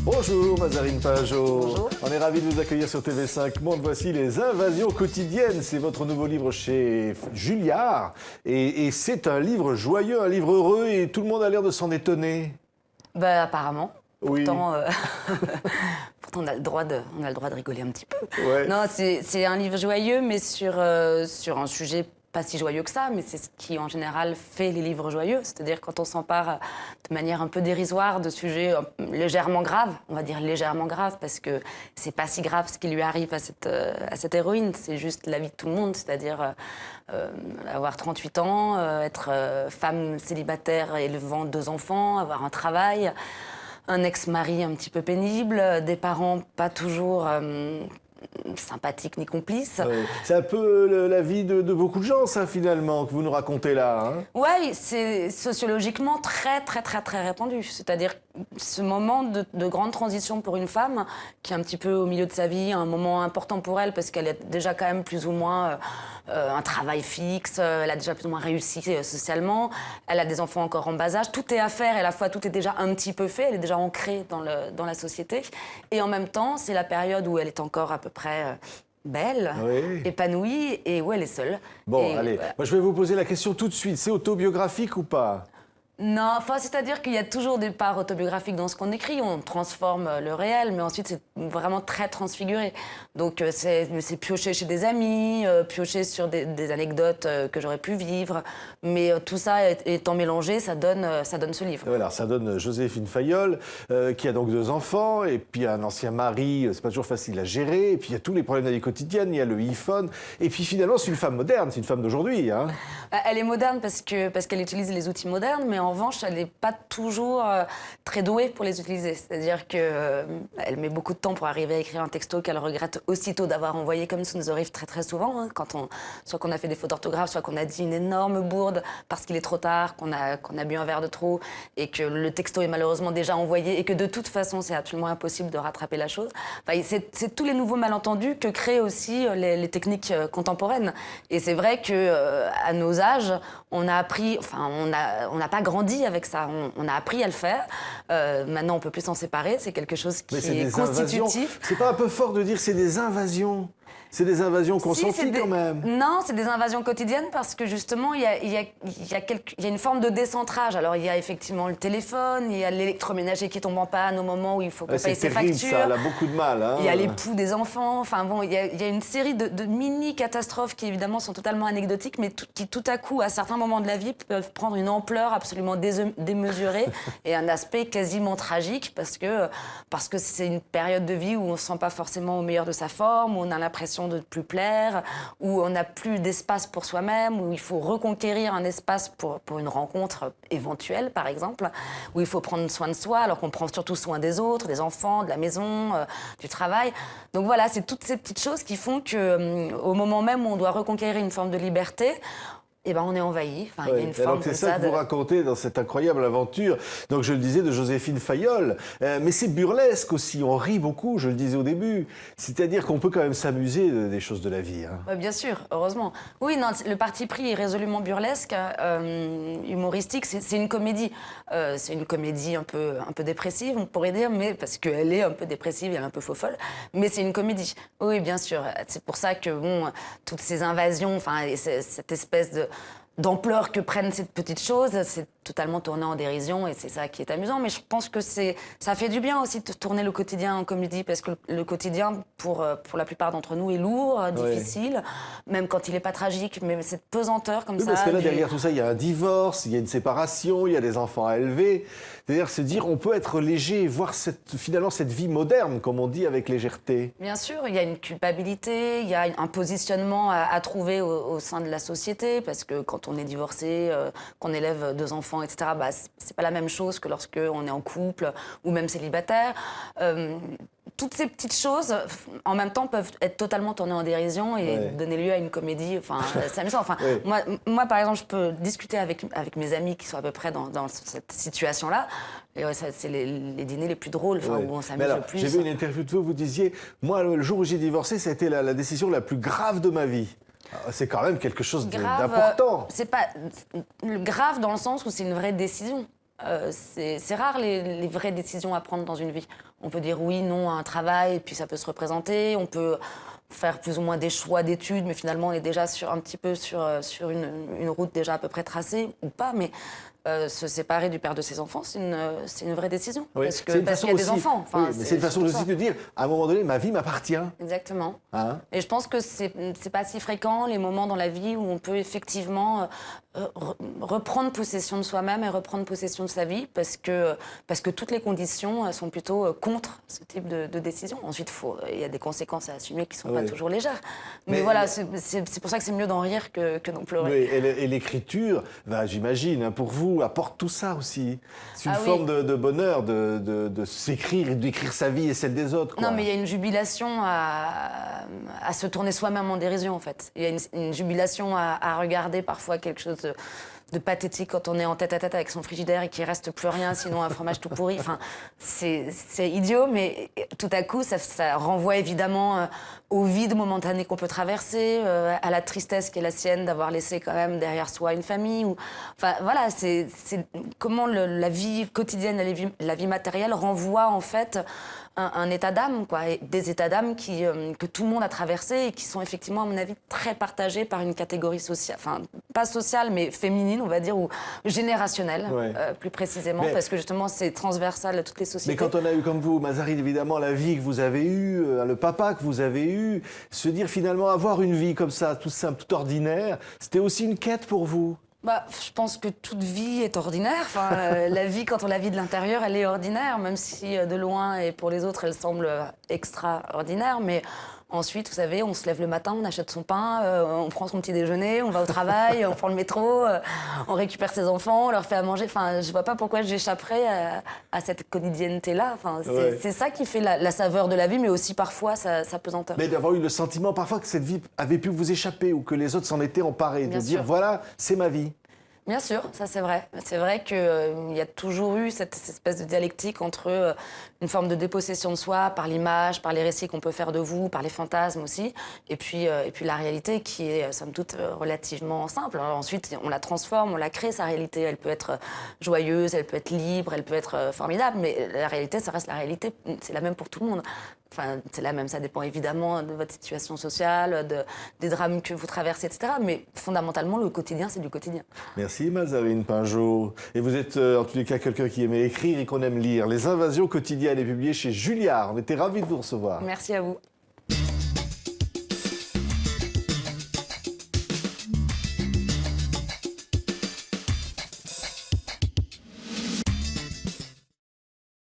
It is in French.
Bonjour Mazarine Pajot. Bonjour. On est ravis de vous accueillir sur TV5 Monde. Voici Les Invasions quotidiennes. C'est votre nouveau livre chez Julliard. Et c'est un livre joyeux, un livre heureux et tout le monde a l'air de s'en étonner. Bah, apparemment. Oui. Pourtant, pourtant on a le droit de rigoler un petit peu. Ouais. Non, c'est un livre joyeux, mais sur un sujet pas si joyeux que ça, mais c'est ce qui, en général, fait les livres joyeux. C'est-à-dire quand on s'empare de manière un peu dérisoire de sujets légèrement graves, on va dire légèrement graves, parce que c'est pas si grave ce qui lui arrive à cette héroïne, c'est juste la vie de tout le monde, c'est-à-dire avoir 38 ans, être femme célibataire élevant 2 enfants, avoir un travail, un ex-mari un petit peu pénible, des parents pas toujours sympathiques ni complices. Ouais. C'est un peu la vie de beaucoup de gens, ça, finalement, que vous nous racontez là. Hein. Oui, c'est sociologiquement très répandu. C'est-à-dire ce moment de grande transition pour une femme qui est un petit peu au milieu de sa vie, un moment important pour elle parce qu'elle a déjà quand même plus ou moins un travail fixe, elle a déjà plus ou moins réussi socialement, elle a des enfants encore en bas âge, tout est à faire et à la fois tout est déjà un petit peu fait, elle est déjà ancrée dans la société. Et en même temps, c'est la période où elle est encore à peu près belle, Oui. épanouie et où elle est seule. Bon, Et, allez, moi je vais vous poser la question tout de suite. C'est autobiographique ou pas? Non, enfin, c'est-à-dire qu'il y a toujours des parts autobiographiques dans ce qu'on écrit. On transforme le réel, mais ensuite, c'est vraiment très transfiguré. Donc, c'est pioché chez des amis, pioché sur des anecdotes que j'aurais pu vivre. Mais tout ça étant mélangé, ça donne ce livre. Voilà, ça donne Joséphine Fayolle, qui a donc 2 enfants, et puis un ancien mari, c'est pas toujours facile à gérer, et puis il y a tous les problèmes de la vie quotidienne, il y a le iPhone, et puis finalement, c'est une femme moderne, c'est une femme d'aujourd'hui. Hein. Elle est moderne parce qu'elle utilise les outils modernes, mais en revanche, elle n'est pas toujours très douée pour les utiliser. C'est-à-dire qu'elle met beaucoup de temps pour arriver à écrire un texto qu'elle regrette aussitôt d'avoir envoyé, comme ça nous arrive très souvent, hein, soit qu'on a fait des fautes d'orthographe, soit qu'on a dit une énorme bourde parce qu'il est trop tard, qu'on a bu un verre de trop, et que le texto est malheureusement déjà envoyé, et que de toute façon, c'est absolument impossible de rattraper la chose. Enfin, c'est tous les nouveaux malentendus que créent aussi les techniques contemporaines. Et c'est vrai qu'à nos âges, on a appris, enfin, on n'a pas grandi avec ça, on a appris à le faire. Maintenant, on peut plus s'en séparer, c'est quelque chose qui est constitutif. C'est pas un peu fort de dire c'est des invasions? C'est des invasions consenties quand même. Non, c'est des invasions quotidiennes parce que justement, il y a une forme de décentrage. Alors, il y a effectivement le téléphone, il y a l'électroménager qui tombe en panne au moment où il faut qu'on paye ses factures. C'est terrible, ça, elle a beaucoup de mal. Hein. Il y a l'époux des enfants. Enfin bon, il y a une série de mini-catastrophes qui évidemment sont totalement anecdotiques, mais qui tout à coup, à certains moments de la vie, peuvent prendre une ampleur absolument démesurée et un aspect quasiment tragique parce que c'est une période de vie où on ne se sent pas forcément au meilleur de sa forme, où on a l'impression de ne plus plaire, où on n'a plus d'espace pour soi-même, où il faut reconquérir un espace pour une rencontre éventuelle, par exemple, où il faut prendre soin de soi, alors qu'on prend surtout soin des autres, des enfants, de la maison, du travail. Donc voilà, c'est toutes ces petites choses qui font qu'au moment même où on doit reconquérir une forme de liberté, eh ben, on est envahi. Enfin, il y a une forme c'est ça que vous racontez dans cette incroyable aventure, donc je le disais, de Joséphine Fayolle. Mais c'est burlesque aussi, on rit beaucoup, je le disais au début. C'est-à-dire qu'on peut quand même s'amuser des choses de la vie. Hein. Ouais, bien sûr, heureusement. Oui, non, le parti pris est résolument burlesque, humoristique. C'est une comédie. C'est une comédie un peu dépressive, on pourrait dire, mais parce qu'elle est un peu dépressive, elle est un peu faux-folle. Mais c'est une comédie. Oui, bien sûr. C'est pour ça que, bon, toutes ces invasions, enfin, cette espèce d'ampleur que prennent ces petites choses, c'est totalement tourné en dérision et c'est ça qui est amusant. Mais je pense que ça fait du bien aussi de tourner le quotidien en comédie parce que le quotidien, pour la plupart d'entre nous, est lourd, difficile, même quand il n'est pas tragique, mais cette pesanteur comme ça. Parce que là, derrière tout ça, il y a un divorce, il y a une séparation, il y a des enfants à élever. C'est-à-dire se dire, on peut être léger et voir finalement cette vie moderne, comme on dit, avec légèreté. Bien sûr, il y a une culpabilité, il y a un positionnement à trouver au sein de la société, parce que quand on est divorcé, qu'on élève 2 enfants, etc., bah, c'est pas la même chose que lorsque on est en couple ou même célibataire. Toutes ces petites choses, en même temps, peuvent être totalement tournées en dérision et donner lieu à une comédie. Enfin, c'est amusant. Enfin, moi, par exemple, je peux discuter avec mes amis qui sont à peu près dans cette situation-là. Et c'est les dîners les plus drôles, où on s'amuse le plus. J'ai vu une interview de vous, vous disiez, moi, le jour où j'ai divorcé, ça a été la décision la plus grave de ma vie. C'est quand même quelque chose d'important. C'est pas grave dans le sens où c'est une vraie décision. C'est rare les vraies décisions à prendre dans une vie. On peut dire oui, non à un travail, et puis ça peut se représenter. On peut faire plus ou moins des choix d'études, mais finalement on est déjà un petit peu sur une route déjà à peu près tracée, ou pas. Mais se séparer du père de ses enfants, c'est une vraie décision. Oui. Parce qu'il y a des enfants. Enfin, oui, mais c'est une façon aussi de dire, à un moment donné, ma vie m'appartient. Exactement. Hein? Et je pense que c'est pas si fréquent, les moments dans la vie où on peut effectivement reprendre possession de soi-même et reprendre possession de sa vie, parce que toutes les conditions sont plutôt contre ce type de décision. Ensuite, il y a des conséquences à assumer qui ne sont pas toujours légères. Mais voilà, c'est pour ça que c'est mieux d'en rire que d'en pleurer. Oui, et l'écriture, j'imagine, hein, pour vous, apporte tout ça aussi. C'est une Ah forme de bonheur de s'écrire et d'écrire sa vie et celle des autres. Quoi. Non, mais il y a une jubilation à se tourner soi-même en dérision, en fait. Il y a une jubilation à regarder parfois quelque chose de pathétique quand on est en tête-à-tête avec son frigidaire et qu'il reste plus rien, sinon un fromage tout pourri. Enfin, c'est idiot, mais tout à coup, ça renvoie évidemment au vide momentané qu'on peut traverser, à la tristesse qui est la sienne d'avoir laissé quand même derrière soi une famille. Enfin, voilà, c'est comment la vie quotidienne, la vie matérielle renvoie en fait un état d'âme, quoi, et des états d'âme que tout le monde a traversés et qui sont effectivement, à mon avis, très partagés par une catégorie sociale, enfin, pas sociale, mais féminine, on va dire, ou générationnelle, plus précisément, parce que justement, c'est transversal à toutes les sociétés. Mais quand on a eu comme vous, Mazarine, évidemment, la vie que vous avez eue, le papa que vous avez eu, se dire finalement avoir une vie comme ça, tout simple, tout ordinaire, c'était aussi une quête pour vous? Je pense que toute vie est ordinaire. Enfin, la vie, quand on la vit de l'intérieur, elle est ordinaire, même si de loin et pour les autres, elle semble extraordinaire. Mais ensuite, vous savez, on se lève le matin, on achète son pain, on prend son petit déjeuner, on va au travail, on prend le métro, on récupère ses enfants, on leur fait à manger. Enfin, je vois pas pourquoi j'échapperais à cette quotidienneté-là. Enfin, c'est ça qui fait la saveur de la vie, mais aussi parfois sa pesanteur. Mais d'avoir eu le sentiment parfois que cette vie avait pu vous échapper ou que les autres s'en étaient emparés, de dire voilà, c'est ma vie. Bien sûr, ça c'est vrai. C'est vrai qu'il y a toujours eu cette espèce de dialectique entre une forme de dépossession de soi par l'image, par les récits qu'on peut faire de vous, par les fantasmes aussi, et puis la réalité qui est, somme toute, relativement simple. Alors ensuite, on la transforme, on la crée, sa réalité. Elle peut être joyeuse, elle peut être libre, elle peut être formidable, mais la réalité, ça reste la réalité. C'est la même pour tout le monde. Enfin, c'est la même, ça dépend évidemment de votre situation sociale, des drames que vous traversez, etc. Mais fondamentalement, le quotidien, c'est du quotidien. Merci Mazarine Pinjot. Et vous êtes en tous les cas quelqu'un qui aimait écrire et qu'on aime lire. Les Invasions quotidiennes est publié chez Julliard. On était ravis de vous recevoir. Merci à vous.